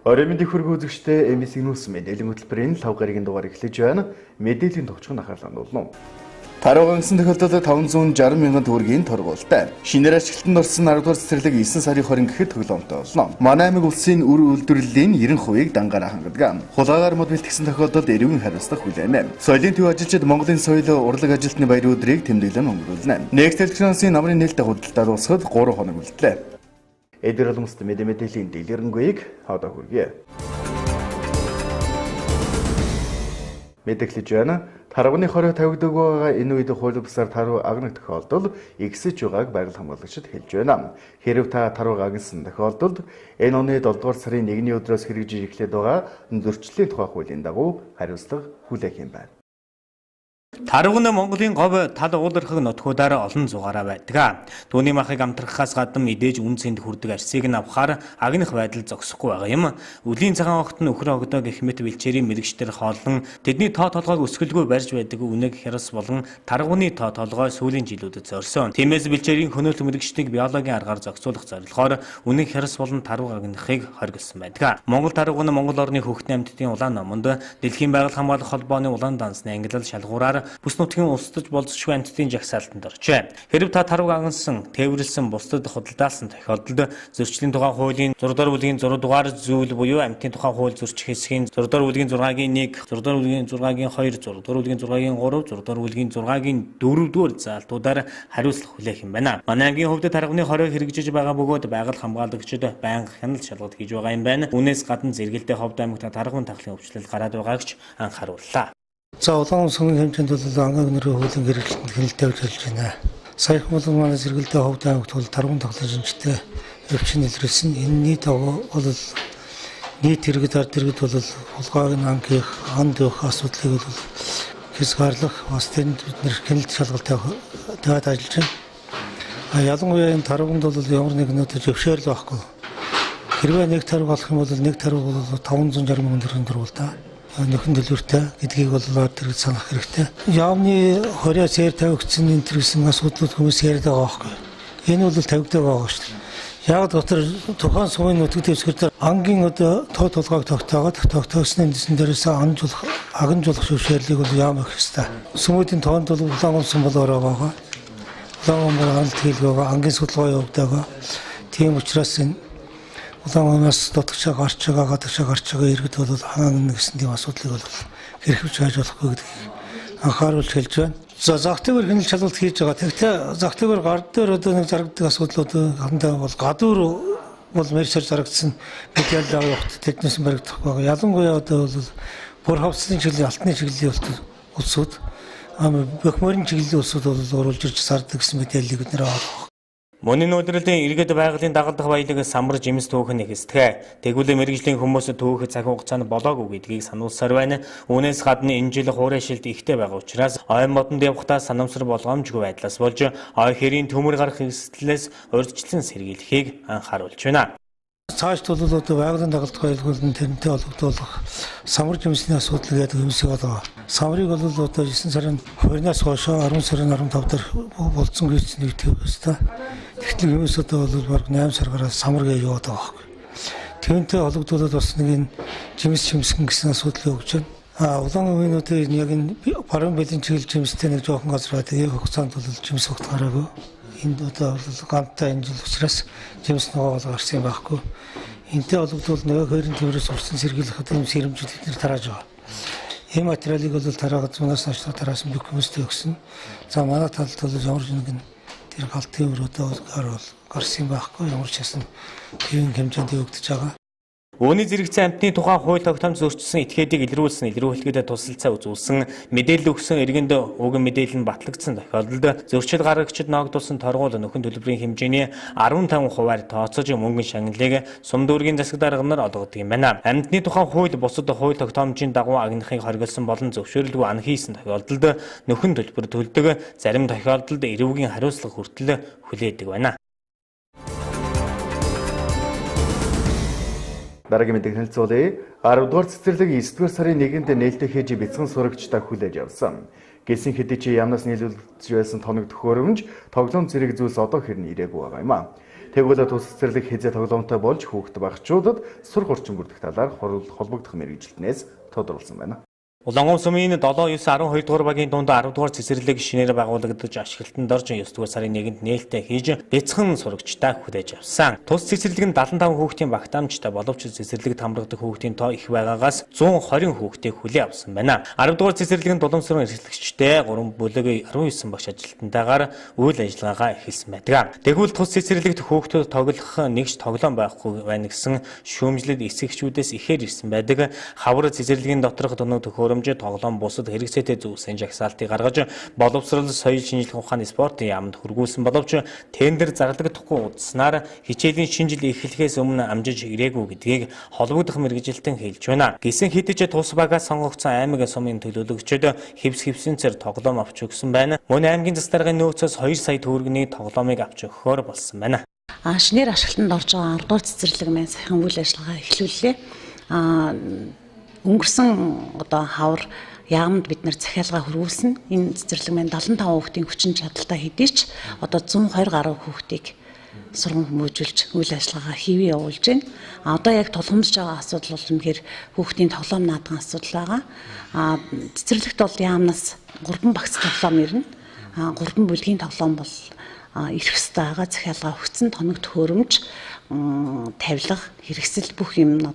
Ороймын хүргүү үзэгчтэй MBC News мэдээллийн хөтөлбөрийн 5 гарагийн дугаар эхлэж байна. Мэдээллийн товчхон анхаарлаа хандуулна. Таруугансан тохиолдолд 560 мянган төгрөгийн торгуултай. Шинээр ашиглалтанд орсон 10 дугаар цэцэрлэг 9 сарын 20 гэхэд тоглоомтой болно. Манай аймаг улсын үр үйлдвэрлэлийн 90% дангаараа хангадаг. Хулгайгаар мод бэлтгэсэн тохиолдолд эрүүгийн хариуцлага хүлээнэ. Соёлын төв ажилчид Монголын соёл урлаг ажилтны баяр өдрийг тэмдэглэн өнгөрүүлнэ. Next Television-ийн намрын нээлттэй худалдаа дуусахад 3 хоног үлдлээ. Эдгээр олонст мэдээллийн дэлгэрэнгүй одоо хүргэе. Мэдээлж байна. Тарваны хорой тавигдаг байгаа энэ үед хууль бусаар таруу агнах тохиолдолд ихсэж байгааг байгаль хамгаалагчид хэлж байна. Хэрв та таруу агнасан тохиолдолд энэ оны 7 дугаар сарын 1-ний өдрөөс хэрэгжиж эхлээд байгаа зөрчлийн тухай хуулийн дагуу хариуцлага хүлээх юм байна. Тарвагны Монголын говь тал уулархаг нутгуудаар олон зугаараа байдаг. Түүний махыг амтрахаас гадна мэдээж үн цэнд хүрдэг арсыг нь авахаар агнах байдал зогсохгүй байгаа юм. Үлийн цагаан огт нь өхөр огдоо гэх мэт бэлчээрийн мэрэгчдэр хооллон тэдний тоо толгойг өсгөлгүй барьж байдаг үнэг хярас болон тарвагны тоо толгой сүүлийн жилүүдэд зорьсон. Тиймээс бэлчээрийн хөнөөлт мэрэгчдийг биологийн аргаар зохицуулах зорилгоор үнэг хярас болон тарваг агнахыг хоригдсан байдаг. Монгол тарваг нь Монгол орны хөгтний амьтдын улаан номонд Дэлхийн байгаль хамгаалах холбооны улаан дансны ангилал шалгуураар бүс нутгийн улсдаж болзошгүй амьтдын жагсаалтанд оржээ. Хэрв та тарваг агнасан, тээвэрлсэн бусдад худалдаалсан тохиолдолд зөрчлийн тухай хуулийн 6 дугаар бүлгийн 6 дугаар зүйл буюу амьтдын тухай хууль зөрчих хэсгийн 6 дугаар бүлгийн 6-гийн 1, 6 дугаар бүлгийн 6-гийн 2, 6 дугаар бүлгийн 6-гийн 3, 6 дугаар бүлгийн 6-гийн 4-р заалтуудаар хариуцлага хүлээх юм байна. Манай ангийн хувьд тарвагны хорой хэрэгжиж байгаа бөгөөд байгаль хамгаалагчид байнга хяналт шалгалт хийж байгаа юм байна. Үүнээс гадна зэрэгэлдээ ховд аймагт тарвагын тахлын өвчлөл гараад байгаагч анхаарууллаа. За улаан сүнгийн хэмжээнд бол ангийн нэрийн хуулийн хэрэгжилтэнд хяналттай ажиллаж байна. Саяхан бол манай зэрэгэлдээ ховд аймагт бол тарвагын тахлын шинжтэй өвчин илрүүлсэн. Энэ нийт бол нийт иргэд ард иргэд бол хулгайг ангих, анд өгөх асуудлыг бол хязгаарлах бас тэнд бид нэр хяналт шалгалттай тавиад ажиллаж байна. Ялангуяа энэ тарваганд бол ямар нэгэн зөвшөөрөл байхгүй. Хэрвээ нэг тарваг олох юм бол нэг тарваг бол 560 мянган төгрөгийн дөрвөлтэй. Нөхөн төлбөртэй гэдгийг бол ард иргэд санах хэрэгтэй. Яамны 20 сая тавигдсан энэ гэсэн асуудлууд хүмүүс яриад байгаа байхгүй. Энэ бол тавигддаг байгаа шүү дээ. Яг дотор тухайн сумын нутгийн дэвсгэр дээр ангийн тоо толгойг тогтоогсны дэсэн дээрээс агнжуулах зөвшөөрлийг бол яам өгөх ёстой. Сүмүүдийн тоонд бол улаан сум болоороо байгаа. Улаан хамгаалалт хийлгөө ангийн судалгаа явуулдаг. Тийм учраас энэ улаанаас дутагчаа гарч байгаа, гадагшаа гарч байгаа иргэд бол хаана гэсэн тийм асуудлыг бол хэрхэвч хайж болохгүй гэдгийг анхааруулж хэлж байна. За зах дэвэр хяналт шалгалт хийж байгаа. Тэгвэл зах дэвэр гар дээр одоо нэг зарагддаг асуудлууд хандаа бол гадуур бол мэрсэр зарагдсан мэдээлэл авахт тэднээс баригдах байгаа. Ялангуяа одоо бол бүр хавцлын чиглэлийн алтны чиглэлийн улсууд бүх мөрийн чиглэлийн улсууд бол оруулж ирж сардаг гэсэн мэдээллийг бид нэр авах. Мөнийн үйлдвэрлэлийн иргэд байгалийн дагалдах баялаг самар жимс түүхэн нэгэсдэг. Тэгвэл мэрэгжлийн хүмүүс түүх цаг хугацаанд болоогүй гэдгийг сануулсаар байна. Үүнээс гадна энэ жил хуурай шилд ихтэй байгаа учраас ой модонд явахдаа санамсар болгоомжгүй байдлаас болж ой хэрийн төмөр гарах хэсэлээс урьдчилан сэргийлэхийг анхааруулж байна. Цаашд бол одоо байгалийн дагалдах баялагын тэрнтэй холбогдуулах самар жимсний асуудал гэдэг юмсыг одоо самрыг бол одоо 9 сарын 20-наас хойш 10 сарын 15 дээр болцсон гэж нэгтгэв өстой. Тэгтэл юмс одоо бол баг 8 сар гараад самар гэж яваад байгаа байхгүй. Тэрнтэй холбогдуулаад бас нэг энэ жимсгэн гэсэн асуудал өгч байна. Улаан өвийн одоо яг энэ баруун бэлэн чиглэл жимстэй нэг жоохон газар байдаг. Яг хугацаанд бол жимс огт гараагүй. Энд одоо ганцтай энэ жил учраас жимс ногоо бол гарсан юм байхгүй. Энтэй холбогдвол нөгөө хоёрын төврөөс урсан сэргийлэхэд юм сэрэмжлэлт нэр тарааж байгаа. Энэ материалыг бол тараагаад зунаас нааш тараасан бүх хүмүүстээ өгсөн. За манай талд бол ямар нэгэн тэр галтын өрөөдөө гарсан юм байхгүй. Ямар ч гэсэн тийм хэмжээнд өгдөж байгаа. Үүний зэрэгцэн амьтны тухай хууль тогтоомж зөрчсөн этгээдийг илрүүлсэн, илрүүлэхэд тусалцаа үзүүлсэн, мэдээлэл өгсөн иргэнд уг мэдээлэл нь батлагдсан тохиолдолд зөрчил гаргагчид ногдуулсан торгуул нөхөн төлбөрийн хэмжээний 15%-аар тооцож мөнгөн шагналыг сум дүүргийн засаг дарганаар олгодог юм байна. Амьтны тухай хууль бусад хууль тогтоомжийн дагуу агнахыг хориглосон болон зөвшөөрлгүй ан хийсэн тохиолдолд нөхөн төлбөр төлдөг, зарим тохиолдолд эрүүгийн хариуцлага хүртэл хүлээдэг байна. Дараагийн мэдээлэл хэлцүүлээ. 10 дугаар цэцэрлэг 9 дугаар сарын 1-нд нээлттэй хийж бяцхан сурагчдаа хүлээж авсан. Гэсэн хэдий чи ямнаас нийлүүлж байсан тоног төхөөрөмж, тоглоом зэрэг зүйлс одоо хэрнээ ирээгүй байгаа юм а. Тэгвэл тус цэцэрлэг хязээ тоглоомтой болж хүүхэд багчуудад сурах орчин бүрдэх талаар холбогдох мэргэжилтнээс тодорхойлсон байна. Улаангом сумын 7, 9, 12 дугаар багийн дунд 10 дугаар цэцэрлэг шинээр байгуулагдаж ашиглалтанд орж 9 дугаар сарын 1-нд нээлттэй хийж бяцхан сурагчтай хүлээж авсан. Тус цэцэрлэг нь 75 хүүхдийн багтаамжтай боловч цэцэрлэгт хамрагдах хүүхдийн тоо их байгаагаас 120 хүүхдийг хүлээн авсан байна. 10 дугаар цэцэрлэг нь дуламжрын эрхлэгчтэй 3 бүлэг 19 багш ажилтнтайгаар үйл ажиллагаагаа эхэлсэн байдаг. Тэгвэл тус цэцэрлэгт хүүхдүүд тоглох нэгж тоглоом байхгүй байна гэсэн шүүмжлэл эсэгчүүдээс ихээр ирсэн байдаг. Хавар цэцэрлэгийн доторх дунуу төхөөрөмж тоглоом бусад хэрэгцээтэй зүйлсийн жагсаалтыг гаргаж боловсрол соёл шинжилгээ ухааны спортын яамд хөргүүлсэн боловч тендер зарлагдахгүй удааснаар хичээлийн шинжил эхлэхээс өмнө амжиж ирээгүй гэдгийг холбогдох мэргэжилтэн хэлж байна. Гисэн хэдэж тус багаас сонгогдсон аймаг сумын төлөөлөгчид хэвсэнцээр тоглоом авч өгсөн байна. Мөн аймгийн засдаргын нөөцөөс 2 сая төгрөгийн тоглоомыг авч өгөхөөр болсон байна. Шинээр ашиглалтанд орж байгаа 10 дугаар цэцэрлэг маань саяхан үйл ажиллагаа эхлүүллээ. Өнгөрсөн хавар яамд бид нар захиалга хөрвүүлсэн. Энэ цэцэрлэг маань 75 хүүхдийн хүчин чадалтай хэдий ч 120 гаруй хүүхдийг сургам хүмүүжүүлж үйл ажиллагаа хийвээ явуулж байна. Одоо яг тулгамдж байгаа асуудал бол үнэхээр хүүхдийн тоглоом наадган асуудал байгаа. Цэцэрлэгт бол яамнаас 3 багц тоглоом ирнэ. 3 бүлгийн тоглоом бол ирэх ёстой байгаа. Захиалга өгсөн тоног төхөөрөмж, тавилга, хэрэгсэл бүх юм нь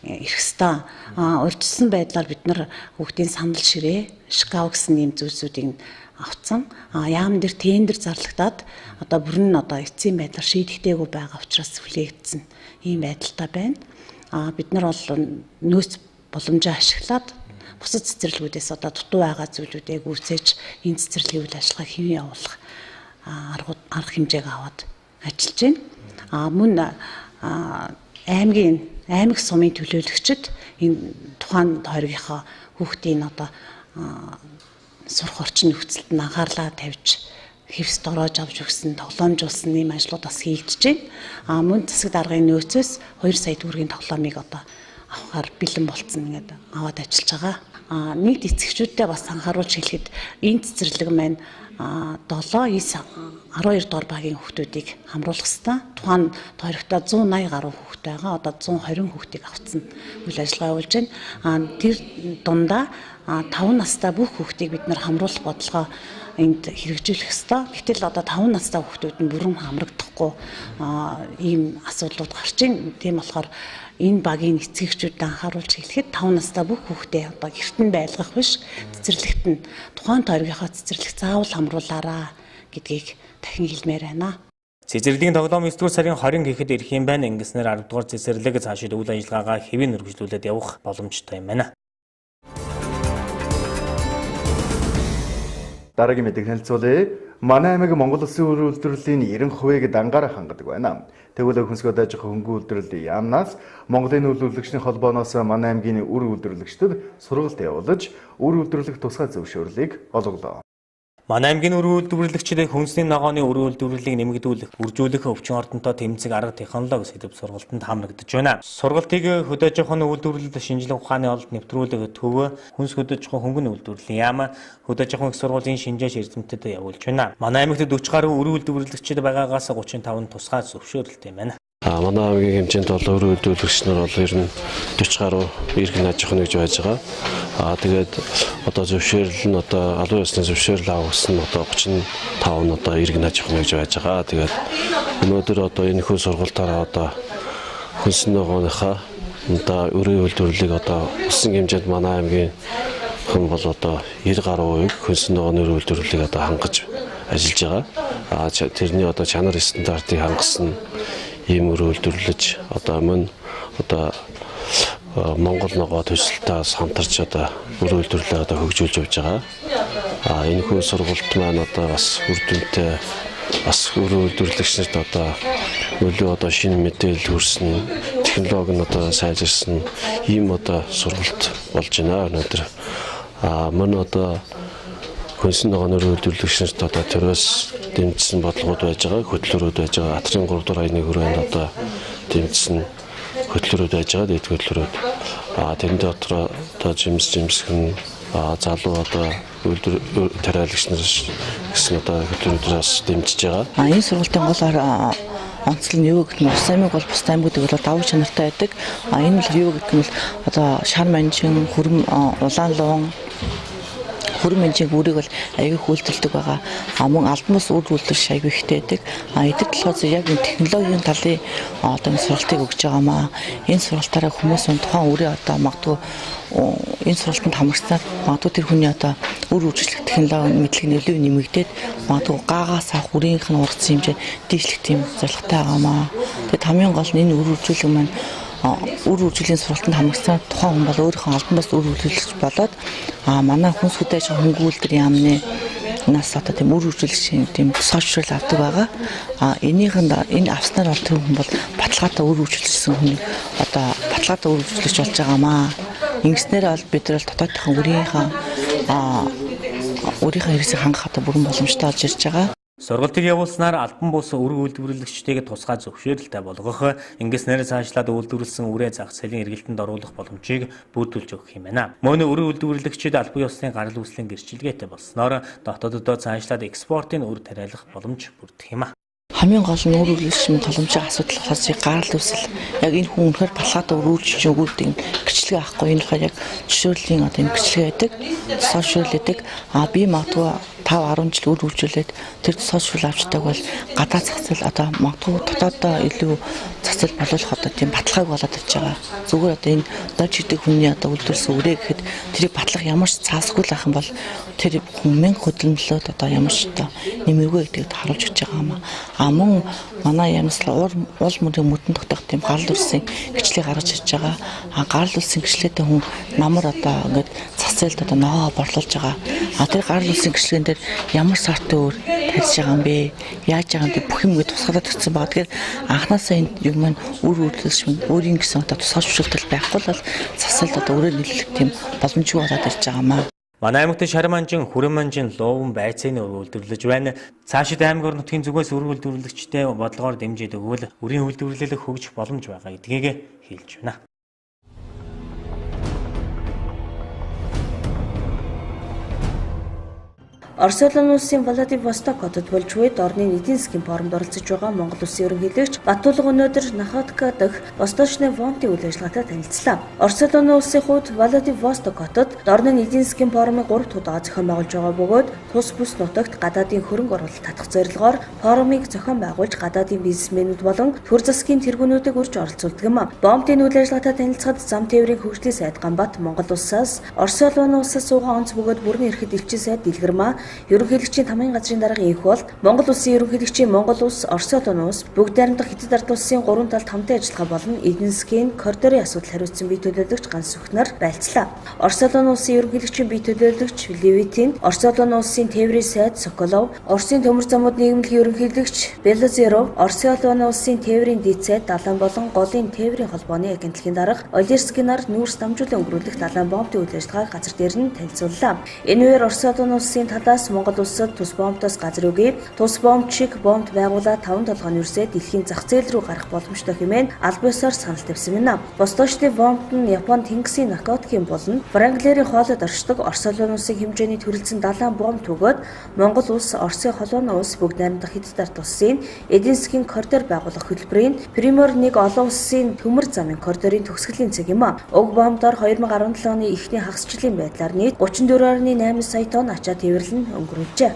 ирэх ёстой. Урьдчилсан байдлаар бид нар хүүхдийн санал ширээ, шкаф гэсэн ийм зүйлсүүдийг авцсан. Яам дээр тендер зарлагдаад бүр нь эцсийн байдлаар шийдэгдээгүй байгаа учраас хүлээгдсэн ийм байдалтай байна. Бид нар бол нөөц боломжоо ашиглаад бусад цэцэрлэгүүдээс дутуу байгаа зүйлүүдийг үүсэж энэ цэцэрлэгийн үйл ажиллагаа хэвэн явуулах арга хэмжээг аваад ажиллаж байна. Мөн аймаг сумын төлөөлөгчид энэ тухайн тойргийнхаа хүүхдийн сурах орчин нөхцөлд нь анхаарлаа тавьж хэвс дороож авч өгсөн, тоглоомжуулсан ийм ажлууд бас хийгдэж байна. Мөн засаг даргын нөөцөөс 2 сая төгрөгийн тоглоомыг авахар бэлэн болцсон ингээд аваад ажиллаж байгаа. Нийт эцэгчүүдтэй бас анхааруулж хэлэхэд энэ цэцэрлэг маань 7, 9, 12 дугаар багийн хүүхдүүдийг хамруулах ёстой. Тухайн тойрогтой 180 гаруй хүүхэд байгаа. 120 хүүхдийг авцсан үйл ажиллагаа явуулж байна. Тэр дундаа 5 настай бүх хүүхдийг бид нар хамруулах бодлогоо энд хэрэгжүүлэх ёстой. Гэтэл 5 настай хүүхдүүд нь бүрэн хамрагдахгүй ийм асуудлууд гарч байна. Тийм болохоор энэ багийн эцэгчүүдэд анхааруулж хэлэхэд 5 настай бүх хүүхдээ гэрт нь байлгах биш, цэцэрлэгт нь тухайн тойргийнхаа цэцэрлэгт заавал хамруулаарай гэдгийг дахин хэлмээр байна. Цэцэрлэгийн тоглоом 9 дугаар сарын 20 гэхэд ирэх юм байна. Ингэснээр 10 дугаар цэцэрлэг цаашид үйл ажиллагаагаа хэвэн өргөжлүүлээд явах боломжтой юм байна. Дараагийн мэдээг танилцуулъя. Манай аймаг Монгол Улсын үр үйлдвэрлэлийн 90%-ийг дангаараа хангадаг байна. Тэгвэл хөнсгөөд аж ахуйн хөнгөн үйлдвэрлэлийн яамнаас Монголын үр үйлдвэрлэгчдийн холбооноос манай аймгийн үр үйлдвэрлэгчдэд сургалт явуулж, үр үйлдвэрлэх тусгай зөвшөөрлийг олголоо. Манай аймгийн үр үйлдвэрлэгчид хүнсний ногооны үр үйлдвэрлэлийг нэмэгдүүлэх, үржүүлэх өвчин ордонтой тэмцэх арга технологи сэдв сургалтанд хамрагдаж байна. Сургалтыг хөдөө аж ахуйн үйлдвэрлэлд шинжилгээ ухааны олд нэвтрүүлэх төв хүнс хөдөө аж ахуйн хөнгөн үйлдвэрлэлийн яам хөдөө аж ахуйн их сургуулийн шинжээш эрдэмтэд явуулж байна. Манай аймагт 40 гаруй үр үйлдвэрлэгчид байгаагаас 35 тусгай зөвшөөрөлтэй байна. Манай аймгийн хэмжээнд бол үр үйлдвэрлэгч нар бол ер нь 40 гаруй иргэн аж ахуйн гэж байж байгаа. Тэгээд зөвшөөрөл нь албан ёсны зөвшөөрөл авсан 35 нь иргэн аж ахуйн гэж байж байгаа. Тэгээд өнөөдөр энэ хүү сургалтаараа хүнсний ногооныхаа өрийн үйлдвэрлэлийг өссөн хэмжээнд манай аймгийн хүн бол 90 гаруй хүнсний ногооны өрийн үйлдвэрлэлийг хангаж ажиллаж байгаа. Тэрний чанар стандартыг хангасан ийм үр үйлдвэрлэж мөн Монгол ногоо төсөлтөөс хамтарч үр үйлдвэрлэлээ хөгжүүлж явж байгаа. Энэ хүү сургалт маань бас үр дүнтэй бас үр үйлдвэрлэгчнэрт нөлөө шинэ мэдээлэл хүрсэн, технологи нь сайжирсан ийм сургалт болж байна өнөөдөр. Мөн хүнсний ногооны үйлдвэрлэгчнэрт төрөөс дэмжсэн бодлогод байж байгаа, хөтөлбөрүүд байж байгаа. Атрын 3 дугаар аяны хүрээнд дэмжсэн хөтөлбөрүүд байж байгаа, дэд хөтөлбөрүүд. Тэрэн дотор жимсхэн залуу тариалагч нар гэсэн хөтөлбөрүүдээс дэмжиж байгаа. Энэ сургалтын голоор онцлог нь юу гэх юм бол аймаг бол бусдад аймагуудыг бол давуу чанартай байдаг. Энэ бол юу гэх юм бол одоо шар манжин, хөрм, улаан луун хөрмөнжиг бүрийг бол аягүй хүлдэлдэг байгаа. Мөн албан бус үр үйлдвэрлэж аягүй ихтэй байдаг. Эдгээр болохоор яг энэ технологийн талын одоо энэ сургалтыг өгж байгаамаа. Энэ сургалтаараа хүмүүс тухайн үрээ одоо магадгүй энэ сургалтанд хамрагцаад магадгүй тэр хүний одоо үр үйлчлэх технологи мэдлэг нөлөө нэмэгдээд магадгүй гаагаас авах үрийнх нь ургацсан хэмжээ дийшлэх тийм зорилготой байгаамаа. Тэгээд хамгийн гол нь энэ үр үйлчлэг маань үр үйлчлийн сургалтанд хамрагцсан тухайн хүн бол өөрийнхөө албан бус үр үйлчлэгч болоод манай хүнс хөдөөж хөнгүүлэлтэр яамны нас одоо тийм үр үйлчлэгчийн тийм сошиал авдаг байгаа. Энэ авснаар бол тэр хүн бол баталгаатай үр үйлчлэгчсэн хүний одоо баталгаатай үр үйлчлэгч болж байгаамаа. Ингэснээр бол бид нар дотоодынхаа өөрийнхөө хэрэгцээг хангах одоо бүрэн боломжтой болж ирж байгаа. Сургалтыг явуулснаар албан бус үр үйлдвэрлэгчдийг тусгай зөвшөөрөлтэй болгох, ингэснээр цаашлаад үйлдвэрлэсэн үрээ зах зээлийн эргэлтэнд оруулах боломжийг бүрдүүлж өгөх юм байна. Мөн үр үйлдвэрлэгчид албан ёсны гарал үүслийн гэрчилгээтэй болсноор дотооддоо цаашлаад экспортын үр тариалах боломж бүрдэх юм. Хамгийн гол нь үр үйлчлэгчийн боломжийн асуудал болохоор гарал үүсэл. Яг энэ хүн үнэхээр баталгаатай үр үйлчлэгч өгүүлдэг гэрчлэгээ авахгүй энэ болохоор яг жишээлбэл одоо энэ гэрчлэгээ байдаг, сошиал байдаг. Би магадгүй 5-10 жил үр үйлчлээд тэр сошиал авчдаг бол гадаад зах зээл одоо магадгүй дотооддоо илүү зах зээл болуулах одоо тийм баталгааг болоод ирж байгаа. Зүгээр одоо энэ дож идэг хүний одоо үйлдвэрлэсэн үрээ гэхэд тэрийг батлах ямар ч цаасгүй л ах юм бол тэр хүн хөдөлмөрлөд одоо ямар ч одоо нэмэргүй гэдэгт харуулж өгч байгаа юм. Мөн манай ямслал уул мөрийн мөдөн тогтоох тийм гарал үүслийн гэрчлэгийг гаргаж ирж байгаа. Гарал үүслийн гэрчлээтэй хүн намар одоо ингээд зах зээлд одоо ногоо борлуулж байгаа. Тэр гарал үүслийн гэрчлэгэн дээр ямар сартын өөр тарьж байгаа юм бэ? Яаж байгаа юм бэ? Бүх юм ингээд тусгалаад өгсөн байгаа. Тэгэхээр анхнаасаа энэ юм маань үр үйлдвэрлэгч өөрийн гэсэн одоо тусгай зөвшөөрөл байхгүй бол зах зээлд одоо өөрөөр нийлүүлэх тийм боломжгүй болоод ирж байгаамаа. Манай аймагт шар манжин, хүрэн манжин, луун байцааны үр үйлдвэрлэж байна. Цаашид аймаг орон нутгийн зүгээс үр үйлдвэрлэгчтэй бодлогоор дэмжиж өгвөл үрийн үйлдвэрлэлийг хөгжих боломж байгаа гэдгийг хэлж байна. Орос улсын Владивосток хотод болж буй орны эдийн засгийн форумд оролцож байгаа Монгол улсын ерөнхийлөгч Батулга өнөөдөр Находка дахь Восточны фондын үйл ажиллагаатай танилцлаа. Орос улсын хувьд Владивосток хотод орны эдийн засгийн форумыг 3 удаа зохион байгуулж байгаа бөгөөд тус бүс нутагт гадаадын хөрөнгө оруулалт татах зорилгоор форумыг зохион байгуулж гадаадын бизнесмэнүүд болон төр засгийн тэргүүнүүдийг урьж оролцуулдаг юм. Фондын үйл ажиллагаатай танилцахад зам тээврийн хөгжлийн сайд Гамбат Монгол улсаас Орос улсаас суугаа онц бөгөөд бүрэн эрхэд элчин сайд Дэлгэрмаа ерөнхийлөгчийн тамгын газрын дараагийн их бол Монгол улсын ерөнхийлөгчийн Монгол улс Орос улс бүгд найрамдах Хятад ард улсын 3 талд хамтан ажиллахаа болон эдийн засгийн коридорын асуудал хариуцсан бие төлөөлөгч ганц сүхнэр байлцлаа. Орос улсын ерөнхийлөгчийн бие төлөөлөгч Левитин, Орос улсын тээврийн сайд Соколов, Оросын төмөр замууд нийгэмлэгийн ерөнхийлөгч Белозеров, Орос улсын тээврийн дэд сайд Далайн болон голын тээврийн холбооны агентлагийн дарга Олерскинаар нүүрс дамжуулан өнгөрүүлэх Далайн бомбын үйл ажиллагааг газар дээр нь танилцууллаа. Энэ үеэр Орос улсын талаас Монгол улсад тус бомбоос газар үгүй, тус бомб шиг бомб байгуулаад 5 толгойн үрсээ дэлхийн зах зээл рүү гарах боломжтой хэмээн албан ёсоор санал тавьсан байна. Восточны бомбд нь Япон тэнгисийн наркотикийн болон Вранглерийн хоолойд оршдог Орос улсын хэмжээний төрөлцсөн далайн бомб түгөөд Монгол улс Оросын холбооны улс бүгд найрамдах Хятад ард улсын эдийн засгийн коридор байгуулах хөтөлбөрийн Пример 1 олон улсын төмөр замын коридорын төгсгөлийн цэг юм. Уг бомбдоор 2017 оны эхний хагасчлалын байдлаар нийт 34.8 сая тонн ачаа тээвэрлэн өнгөрүүлжээ.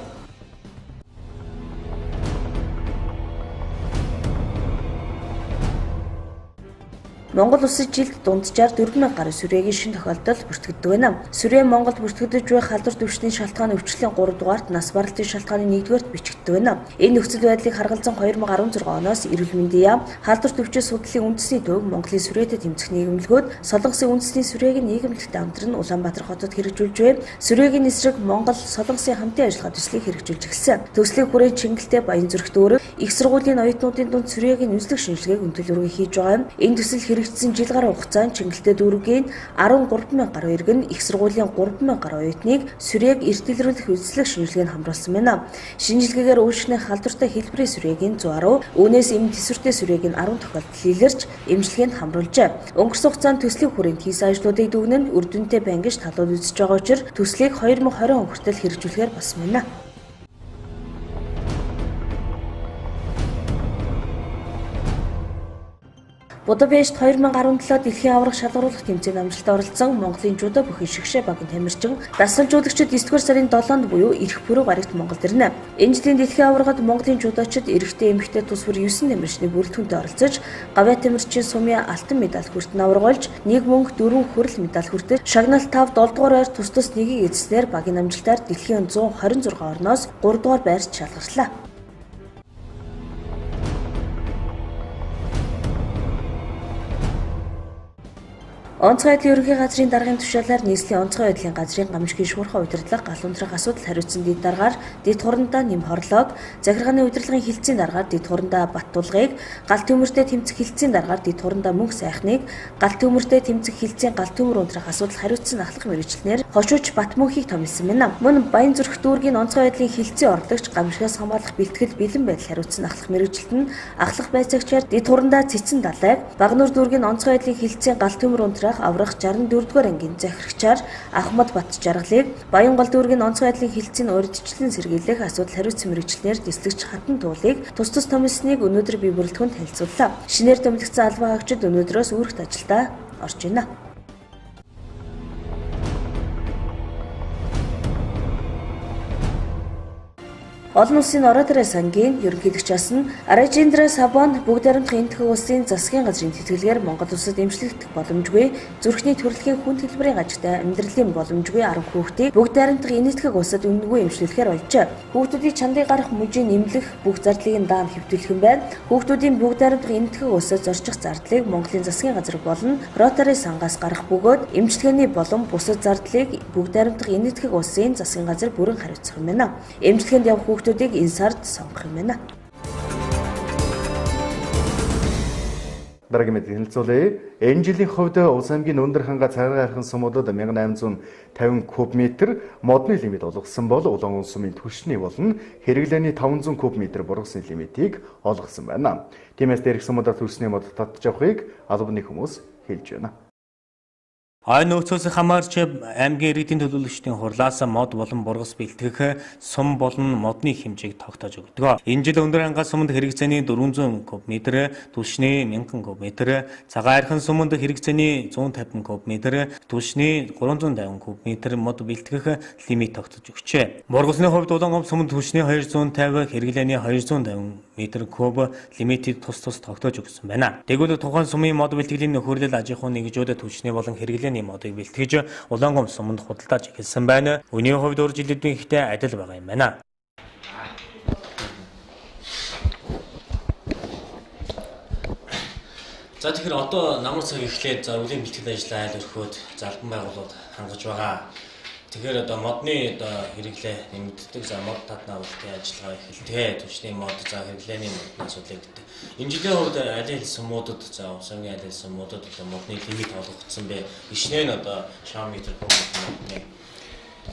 Монгол улсад жилд дунджаар 4,000 гаруй сүрээгийн шин тохиолдол бүртгэгддэг байна. Сүрээ Монголд бүртгэгдэж буй халдвар төвчний шалтгааны өвчлөлийн 3 дугаарт нас баралтын шалтгааны 1-дүгээрт бичигддэг байна. Энэ нөхцөл байдлыг харгалзан 2016 оноос эрүүл мэндийн яам, халдвар төвчийн судлалын үндэсний төв, Монголын сүрээтэй тэмцэх нийгэмлэгүүд, Солонгосын үндэсний сүрээгийн нийгэмлэгт хамтран Улаанбаатар хотод хэрэгжүүлж буй сүрээгийн эсрэг Монгол Солонгосын хамтын ажиллагаа төслийг хэрэгжүүлж эхэлсэн. Төслийн хүрээнд Чингэлтэй Баянзүрхт өөрөг их сургуулийн оюутнуудын дунд сүрээгийн үнэлэх шинжилгээг өндөрлөргөн хийж байгаа юм. Энэ төсөл хэрэгжсэн жил гаруй хугацаанд Чингэлтэй дүүргийн 13,000 гаруй иргэн их сургуулийн 3,000 гаруй оюутныг сүрээг эртэлрүүлэх үйлчлэг шинжилгээнд хамруулсан байна. Шинжилгээгээр үйлчлэлийн халдвартай хэлбэрийн сүрээгийн 110, үүнээс эмнэ тэсвэртэй сүрээгийн 10 тохиолдол илэрч эмчилгээнд хамруулжээ. Өнгөрсөн хугацаанд төслийн хүрээнд хийсэн ажлуудыг дүгнэн үр дүнтэй бангиж талууд үзэж байгаа учраас төслийг 2020 он хүртэл хэрэгжүүлэхээр болсон байна. Будапешт 2017 дэлхийн аварга шалгаруулах тэмцээний амжилтанд оролцсон Монголын жудо бүхэн шигшээ багийн тамирчин дасгалжуулагчид 9-р сарын 7-нд буюу ирэх пүрэв гарагт Монголд ирнэ. Энэ жилийн дэлхийн аваргад Монголын жудочид эрэгтэй эмэгтэй тус бүр 9 тамирчны бүрэлдэхүүнтэй оролцож, гавьяа тамирчин Сумья алтан медаль хүртэн аваргалж, 1 мөнгө 4 хүрэл медаль хүртэж, шагналт 5 7 дугаар байр тус тус нэгийг эзэснээр багийн амжилтаар дэлхийн 126 орноос 3 дугаар байрт шалгарлаа. Онцгой байдлын ерөнхий газрын даргын тушаалаар нийслэлийн онцгой байдлын газрын гамшигын шуурхай удирдлага гал унтрах асуудал хариуцсан дэд даргаар дэд хурандаа нэм хорлоод, захиргааны удирдлагын хилцээний даргаар дэд хурандаа бат тулгыг, гал төмөртэй тэмцэх хилцээний даргаар дэд хурандаа мөнх сайхныг, гал төмөртэй тэмцэх хилцээний гал төмөр унтрах асуудал хариуцсан ахлах мэргэжилтнээр хошууч бат мөнхийг томилсон байна. Мөн Баян зүрх дүүргийн онцгой байдлын хилцээ орлогч гамшигаас хамгаалах бэлтгэл бэлэн байдал хариуцсан ахлах мэргэжилт нь ахлах байцаагчаар дэд хурандаа цэцэн далайг, Багнуур дүүргийн онцгой байдлын хилцээний гал төмөр унтрах аврах 64-р ангийн захирагчаар Ахмад Бат жаргалыг, Баян гол дүүргийн онцгой байдлын хилцээний урьдчилан сэргийлэх асуудал хариуцсан мэргэжилтнээр дислэгч хатан туулыг тус тус томилсныг өнөөдөр бие бүрэлдэхүүнд танилцууллаа. Шинээр томилогдсон албан хаагчид өнөөдрөөс үүрэгт ажилдаа орж байна. Олон улсын оратор сангийн ерөнхийлөгчөөс нь Режиндра Сабон бүгд баримтын энэтхэг улсын засгийн газрын тэтгэлгээр Монгол улсад эмчлэгдэх боломжгүй зүрхний төрөлхийн хүн төлбөрийн ажигтай амьдралын боломжгүй 10 хүүхдийг бүгд баримтын энэтхэг улсад үнэнгүй эмчлүүлэхээр болжээ. Хүүхдүүдийн чандыг гарах мужийн нэмлэх бүх зардлыг даан хэвтүүлэх юм байна. Хүүхдүүдийн бүгд баримтын энэтхэг улсад зорчих зардлыг Монголын засгийн газар болон Ротари сангаас гарах бөгөөд эмчилгээний болон бусад зардлыг бүгд баримтын энэтхэг улсын засгийн газар бүрэн хариуцах юм байна. Эмчилгээнд явах хүүхдүүдийг энэ сард сонгох юм байна. Дараагийн мэдээ хэлцүүлье. Энэ жилийн хувьд Улс аймгийн өндөр ханга цагаан гархан сумуудад 1850 куб/м модны лимит олгосон бол Улаан улс сумын түвшний болон хэрэглээний 500 куб/м бургасан лимитийг олгосон байна. Тиймээс дээрх сумуудаар төрсний мод татж авахыг албаны хүмүүс хэлж байна. Айн нөөцөөс хамаарч аймгийн иргэдийн төлөөлөгчдийн хурлаас мод болон бургас бэлтгэх сум болон модны хэмжээг тогтоож өгдөг. Энэ жил өндөр ханга суманд хэрэгцээний 400 куб/м, түвшний 1000 куб/м, цагаан архан суманд хэрэгцээний 150 куб/м, түвшний 350 куб/м мод бэлтгэх лимит тогтоож өгчээ. Бургасны хувьд Улаан суманд түвшний 250, хэрэглээний 250 м3 лимитийг тус тус тогтоож өгсөн байна. Тэгвэл тухайн сумын мод бэлтгэлийн нөхөрлөл аж ахуйн нэгжүүд түвшний болон хэрэглээний модыг бэлтгэж Улаан суманд худалдаж эхэлсэн байна. Үүний хувьд өр жилүүдийн ихтэй адил байгаа юм байна. За тэгэхээр одоо намар цаг эхлээд за үлийн бэлтгэл ажлаа айл өрхөөд албан байгууллагууд хангаж байгаа. Тэгэхээр одоо модны хэрэглээ нэмэгддэг, за мод татна авалтын ажиллагаа эхэлдэг. Түвшний мод, за хэрэглээний модны асуудлыг гэдэг. Энэ жилийн хувьд аль аль сумуудад, за улс аймгийн аль аль сумуудад модны лимит олгогдсон бэ? Ишнээ нь одоо шам метр модны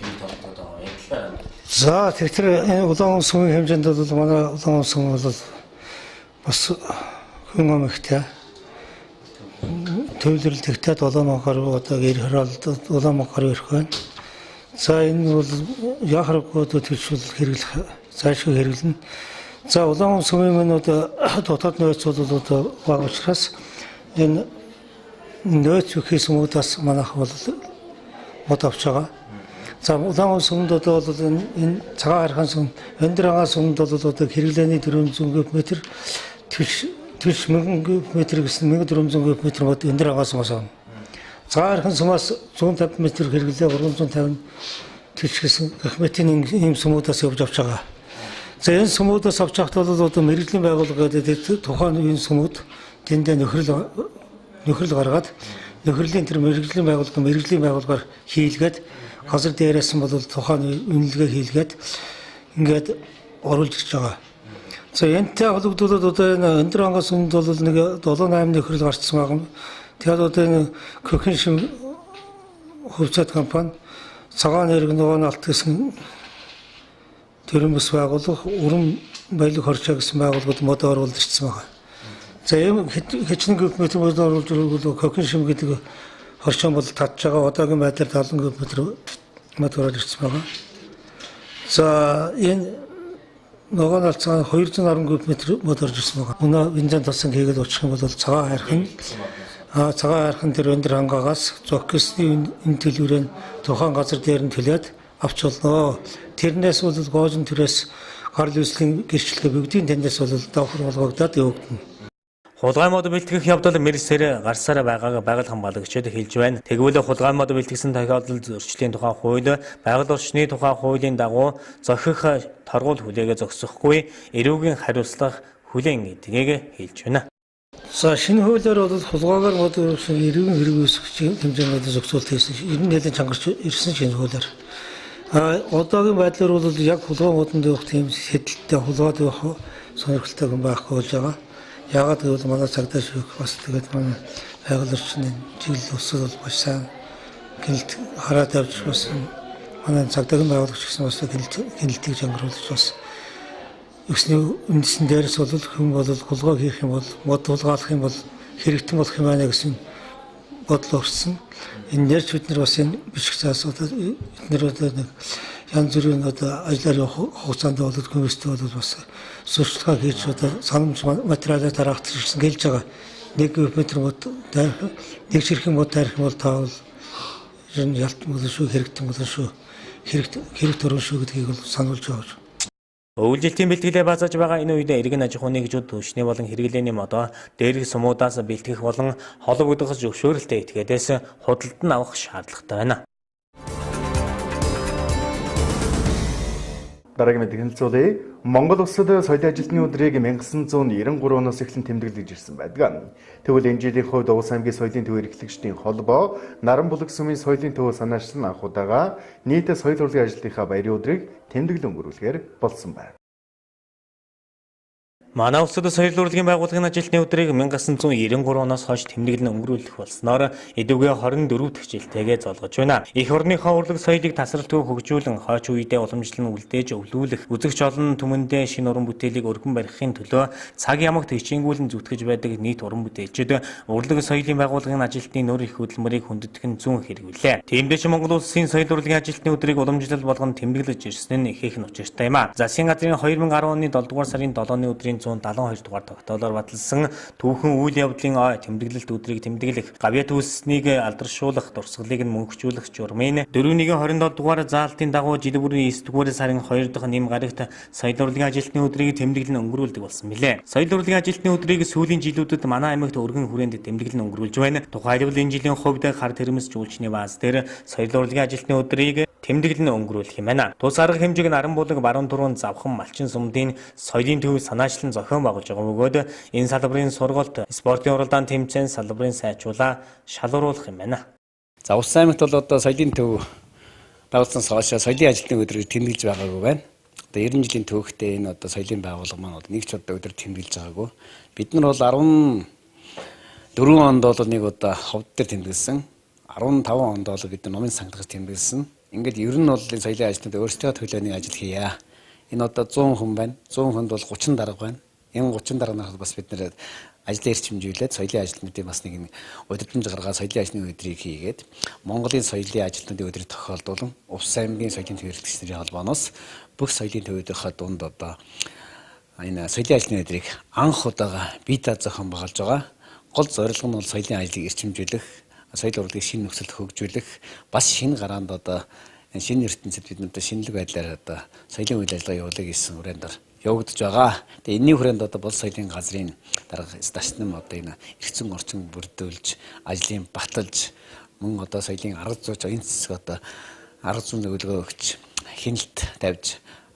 лимит олгогдоод байгаа юм. За тэгэхээр энэ Улаан сумын хэмжээнд бол манай Улаан сум бол бас хүн амигтай төвлөрлөлттэй 7 мянгаар одоо гэр хороолт 7 мянгаар ирэх байна. За энэ бол яхаргууд төлөвшөл хэрэглэх заашгүй хэрэглэнэ. За Улаан сумын одоо дотоод нөөц бол одоо бага учраас энэ нөөц бүхий сумуудаас манайх бол мод авч байгаа. За Улаан сумд одоо бол энэ цагаан архан сум, өндөр ханга сумд бол одоо хэрэглээний 400 км, түвш 1000 км гэсэн 1400 км мод өндөр ханга сумаас авна. Цагаан архан сумаас 150 м хэрэглээ 350 төлөвшсөн гэх мэтийн ийм сумуудаас явж авч байгаа. За энэ сумуудаас авч авахт бол одоо мэрэгжлийн байгууллага гэдэг тухайн үеийн сумууд тэндээ нөхрөл гаргаад нөхрөлийн тэр мэрэгжлийн байгууллагаар хийлгээд газар дээрээс нь бол тухайн үнэлгээ хийлгээд ингээд оруулж ирж байгаа. За энэтэй холбогдуулаад одоо энэ өндөр ханга сумд бол нэг 7-8 нөхрөл гарцсан байгаа. Тэгээд одоо энэ Көхин шим хувьцаат компани цагаан иргэн алт гэсэн төрөмс байгуулах уран баялаг хорчоо гэсэн байгууллагууд мод оруулж ирсэн байгаа. За ийм хэчнээн км мод оруулж ирвэл Көхин шим гэдэг хорчоо бол татж байгаа. Одоогийн байдлаар 70 км мод оруулж ирсэн байгаа. За энэ Ногоон алцгаа 210 км мод орж ирсэн байгаа. Өнөө бензин тосон хийгээд очих юм бол цагаан хайрхан тэр өндөр хангаагаас зоксны энэ төлөврөө тухайн газар дээр нь төлөөд авч болно. Тэрнээс бол гоожин төрөөс гарал үүслийн гэрчлэлгээ бүгдийн тэндээс бол давхар болгогдоод явагдана. Хулгай мод бэлтгэх явдал мэрсээр гарсаар байгааг байгаль хамгаалагчид хэлж байна. Тэгвэл хулгай мод бэлтгэсэн тохиолдолд зөрчлийн тухай хууль, байгаль орчны тухай хуулийн дагуу зохих торгуул хүлээгээ зогсохгүй эрүүгийн хариуцлага хүлээн гэдгийг хэлж байна. За шинэ хуулиар бол хулгайгаар мод эрүүгийн хэрэг үүсгэж хэмжээнд зохицуулт хийсэн. Ер нь нэлээд чангарч ирсэн шинэ хуулиар. Одоогийн байдлаар бол яг хулгай модонд явах тийм сэдэлтэй хулгайд явах сонирхолтой хүн байхгүй болж байгаа. Яагаад гэвэл манай цагдаа шүүх бас тэгээд манай байгаль орчны чиглэл усал бол маш сайн гинэлт хараад явж бас манай цагдаагийн байгуулагч гэсэн бас гинэлтийг чангаруулж бас өсний үндсэн дээрс бол хүн бол хулгай хийх юм бол мод хулгайлах юм бол хэрэгтэн болох юм байна гэсэн бодол орсон. Энэ нэрч бид нар бас энэ бишг цаас одоо бид нар одоо нэг янз бүрийн одоо ажлаар явах хугацаанд бол хүмүүстэй бол бас сурчлага хийж одоо санамж материалаа тараахч ирсэн гэлж байгаа. 1 метр мод нэг ширхэг мод тарих бол таавал ер нь ялтан бол шүү хэрэгтэн бол шүү хэрэг төрөн шүү гэдгийг бол сануулж байгаа. Өвлжилтийн бэлтгэлээ базааж байгаа энэ үед эргэн аж ахуйн нэгжүүд түвшний болон хэрэглээний модоо дээрх сумуудаас бэлтгэх болон холбог удахж зөвшөөрөлтөй этгээдээс худалд нь авах шаардлагатай байна. Дараагийн мэдээ хэлцүүлээ. Монгол улсад соёлын ажилтны өдрийг 1993 оноос эхлэн тэмдэглэж ирсэн байдаг. Тэгвэл энэ жилийн хувьд Улс аймгийн соёлын төв эрхлэгчдийн холбоо Наран булаг сүмийн соёлын төв санаачлан анх удаага нийт соёл урлагийн ажлынхаа баярын өдрийг тэмдэглэн өнгөрүүлэхээр болсон байна. Манай улсад соёл урлагийн байгууллагын ажилтны өдрийг 1993 оноос хойш тэмдэглэн өнгөрүүлэх болсноор эдүгээ 24 дахь жилтэйгээ золгож байна. Эх орныхоо урлаг соёлыг тасралтгүй хөгжүүлэн хойч үедээ уламжлан үлдээж өвлүүлэх, үзэгч олон түмэндээ шинэ уран бүтээлийг өргөн барихын төлөө цаг ямагт хичээнгүүлэн зүтгэж байдаг нийт уран бүтээлчид урлаг соёлын байгууллагын ажилтны нөр их хөдөлмөрийг хүндэтгэх нь зүүн хэрэгвэлээ. Тиймдээ Монгол улсын соёл урлагийн ажилтны өдрийг уламжлал болгон тэмдэглэж ирсэн нь их учиртай юм а. Засгийн газрын 2010 оны 7 дугаар сарын 7-ны өдрийн 172 дугаар тогтоолоор баталсан түүхэн үйл явдлын тэмдэглэлт өдрийг тэмдэглэх, гавья төлснийг алдаршуулах, дурсгалыг нь мөнхжүүлэх журмын 4.27 дугаар заалтын дагуу жил бүрийн 9 дугаар сарын 2 дахь нэм гарагт соёл урлагийн ажилтны өдрийг тэмдэглэн өнгөрүүлдэг болсон билээ. Соёл урлагийн ажилтны өдрийг сүүлийн жилүүдэд манай аймагт өргөн хүрээнд тэмдэглэн өнгөрүүлж байна. Тухайлбал энэ жилийн хувьд хар тэрмэс жуулчны бааз дээр соёл урлагийн ажилтны өдрийг тэмдэглэн өнгөрүүлэх юм байна. Тус арга хэмжээг Наран булаг, Баруун Тургун, Завхан, Малчин сумдын соёлын төв санаачлан зохион байгуулж байгаа бөгөөд энэ салбарын сургалт, спортын уралдаан тэмцээн салбарын сайжруулаа шалгаруулах юм байна. За Улс аймагт бол одоо соёлын төв байгуулсан хойш соёлын ажилтны өдрийг тэмдэглэж байгаагүй байна. Одоо 90 жилийн төвөгтэй энэ одоо соёлын байгууллага маань нэг ч удаа өдөр тэмдэглэж байгаагүй. Бид нар бол 14 онд бол нэг удаа ховд дээр тэмдэглэсэн. 15 онд бол бид нар номын санглагч тэмдэглэсэн. Ингээд ер нь бол энэ соёлын ажилтнууд өөрсдөө төлөөний ажил хийя. Энэ одоо 100 хүн байна. 100 хүнд бол 30 дарга байна. Энэ 30 дарганаас бас бид нэр ажлын эрчимжүүлээд соёлын ажилтнуудын бас нэг удирдамж гаргаад соёлын ажлын өдрийг хийгээд Монголын соёлын ажилтнуудын өдрийг тохиолдуулан Улс аймгийн соёлын төв эрхлэгчдийн холбооноос бүх соёлын төвүүдийнхээ дунд одоо энэ соёлын ажлын өдрийг анх удаага бие даа зохион байгуулж байгаа. Гол зорилго нь бол соёлын ажлыг эрчимжүүлэх, соёл урлагийн шинэ нөхцөлд хөгжүүлэх, бас шинэ гараанд одоо шинэ ертөнцид бид надад шинэлэг байдлаар одоо соёлын үйл ажиллагаа явуулах гэсэн хүрээнд явагдаж байгаа. Тэгээ энэний хүрээнд одоо бол соёлын газрын дарга статистик одоо энэ эргэцэн орчин бүрдүүлж, ажлын баталж, мөн одоо соёлын арга зүйч энэ цэцэг одоо арга зүйн зөвлөгөө өгч, хяналт тавьж,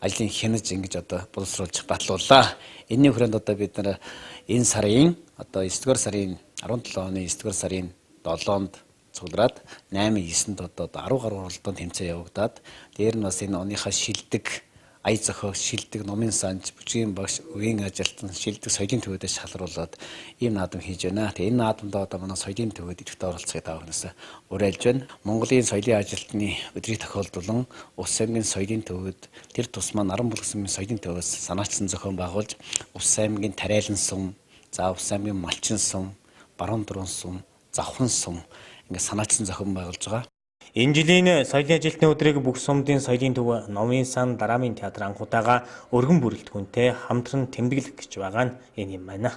ажлын хянаж ингэж одоо боловсруулж батлууллаа. Энэний хүрээнд одоо бид нар энэ сарын одоо 9 дугаар сарын 17 оны 9 дугаар сарын 7-нд цуглараад 8-9-нд одоо 10 гаруй уралдаан тэмцээн явагдаад дээр нь бас энэ оныхаа шилдэг ая зохиог шилдэг номын санж бүжгийн багш үеийн ажилтан шилдэг соёлын төвөөдөө шалгаруулад ийм наадам хийж байна. Тэгээ энэ наадамд одоо манай соёлын төвөд идэвхтэй оролцохыг таавахнаас уриалж байна. Монголын соёлын ажилтны өдрийг тохиолдуулан Улс аймгийн соёлын төвөд тэр тусмаа Наран булаг сүмийн соёлын төвөөс санаачсан зохион байгуулж Улс аймгийн Тариалан сум, за Улс аймгийн Малчин сум, Баруун Тургун сум, Завхан сум ингээд санаачсан зохион байгуулж байгаа. Энэ жилийн соёлын ажилтны өдрийг бүх сумдын соёлын төв Номын сан дараамын театр анхудаага өргөн бүрэлдэхүүнтэй хамтран тэмдэглэх гэж байгаа нь энэ юм байна.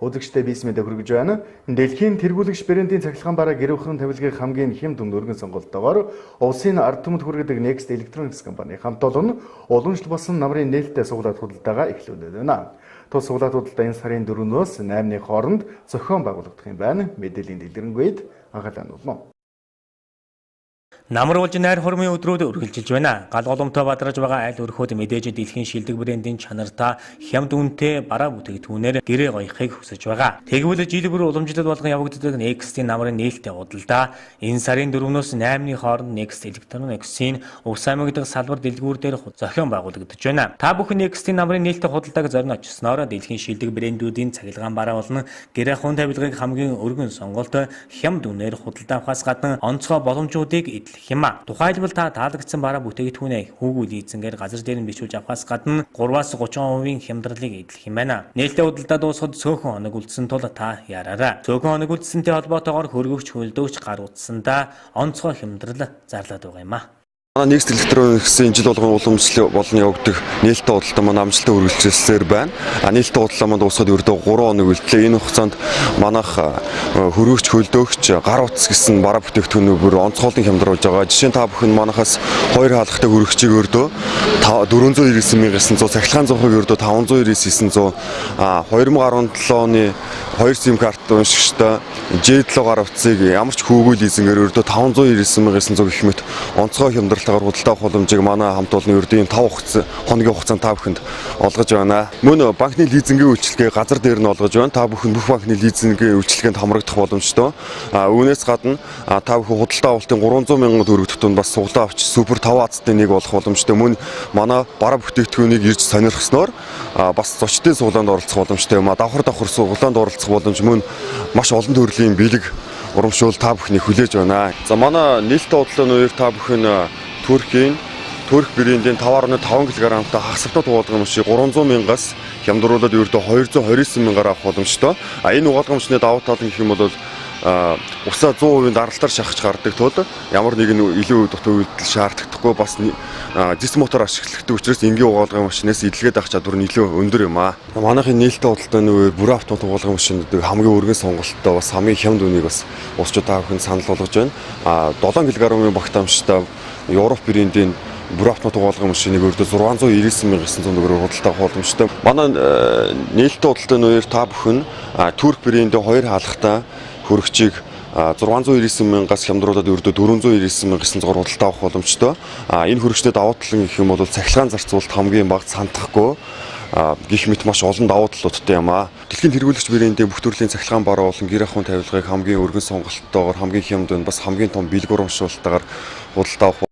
Үзэгчтэй BC Media хүргэж байна. Дэлхийн тэргүүлэгч брендийн цахилгаан бараа гэр бүлийн тавилгын хамгийн хэм дүнд өргөн сонголтоогоор улсын ард түмэд хүргэдэг Next Electronics компани хамт олон уламжлал болсон намрын нээлттэй суглаад худалдаагаа эхлүүлээд байна. Тус суглаад худалдаа энэ сарын 4-өөс 8-ны хооронд зохион байгуулагдах юм байна. Мэдээллийн дэлгэрэнгээд анхаалаа нь. Намар болж найр хормын өдрүүд үргэлжилж байна. Гал голомтой бадраж байгаа аль өрхөд мэдээж дэлхийн шилдэг брендийн чанартай хямд үнэтэй бараа бүтээгдэхүүнээр гэрээ гоёхыг хүсэж байгаа. Тэгвэл жил бүр уламжлал болгон явагддаг Next-ийн намрын нээлттэй худалдаа энэ сарын 4-өөс 8-ны хооронд Next Electronics-ийн Увс аймаг дахь салбар дэлгүүр дээр зохион байгуулагдаж байна. Та бүхэн Next-ийн намрын нээлттэй худалдааг зорин очсноор дэлхийн шилдэг брэндүүдийн цахилгаан бараа болон гэрээ ахуйн тавилгыг хамгийн өргөн сонголт хямд үнээр худалдаа авахаас гадна онцгой боломжуудыг хямаа. Тухайлбал та таалагдсан бараа бүтээгдэхүүнээ хүүгүй лизингээр газар дээр нь бичүүлж авахаас гадна 3-аас 30% хямдралыг эдлэх юм байна. Нээлттэй худалдаа дуусахад цөөхөн хоног үлдсэн тул та яраарай. Цөөхөн хоног үлдсэнтэй холбоотойгоор хөргөгч хөлдөгч гар утсандаа онцгой хямдрал зарлаад байгаа юм а. Next Electronics-ийн жил болгон уламжлал болон явагдах нээлттэй худалдаа маань амжилттай үргэлжилсээр байна. Нээлттэй худалдаа маань дуусаад ердөө 3 хоног үлдлээ. Энэ хугацаанд манайх хөргөгч, хөлдөөгч, гар утас гэсэн бараа бүтээгдэхүүнүүд бүр онцгойлон хямдруулж байгаа. Жишээ нь та бүхэн манайхаас 2 хаалгатай хөргөгчийг ердөө 499,900, цахилгаан зурхыг ердөө 599,900, 2017 оны 2 SIM карт уншигчтай J7 гар утсыг ямар ч хүүгүй лизингээр ердөө 599,900 гэх мэт онцгой хямдралтайгаар худалдаа авах боломжийг манай хамт олон ердөө 5 хоногийн хугацаанд та бүхэнд олгож байна. Мөн банкны лизингийн үйлчилгээ газар дээр нь олгож байна. Та бүхэн бүх банкны лизингийн үйлчилгээнд хамрагдах боломжтой. Үүнээс гадна та бүхэн худалдаа авалтын 300,000 төгрөг тутамд бас суглаа авч супер 5 азтай нэг болох боломжтой. Мөн манай бараа бүтээгдэхүүнийг ирж сонирхсноор бас зочдын суглаанд оролцох боломжтой юм. Давхар суглаанд оролцох боломж мөн маш олон төрлийн бэлэг урамшуул та бүхний хүлээж байна. За манай нээлттэй худалдааны үеэр та бүхэн Турк брендийн 5.5 кг-тай хасавтаа туулгын машийг 300,000-аас хямдруулаад ердөө 229,000-аар авах боломжтой. Энэ угаалгамчны давуу тал гэх юм бол усаа 100% даралтаар шахаж гардаг тул ямар нэгэн илүү дутуу үйлдэл шаардлагагүй бас дис мотор ашигладаг учраас энгийн угаалгын машинаас эдлгээд авах чадвар нь илүү өндөр юм аа. Манайхын нээлттэй худалдааны үеэр бүр автомат угаалгын машинуудыг хамгийн өргөн сонголттой бас хамгийн хямд үнийг бас усчууд та бүхэн санал болгож байна. 7 кг-ийн багт амжтай Европ брендийн бүр автомат угаалгын машиныг өрдөө 699,900 төгрөгөөр худалдаа авах боломжтой. Манай нээлттэй худалдааны үеэр та бүхэн Турк брендийн 2 хаалгатай хөргөчийг 699,000-аас хямдруулаад ердөө 499,900-аар худалдаа авах боломжтой. Энэ хөргөчтэй давуу тал нь гэх юм бол цахилгаан зарцуулалт хамгийн бага сандахгүй гэх мэт маш олон давуу талуудтай юм аа. Дэлхийн тэргүүлэгч брендийн бүх төрлийн цахилгаан бараа болон гэр ахуйн тавилгыг хамгийн өргөн сонголттойгоор хамгийн хямд бас хамгийн том бэлэг урамшуулалтаар худалдаа авах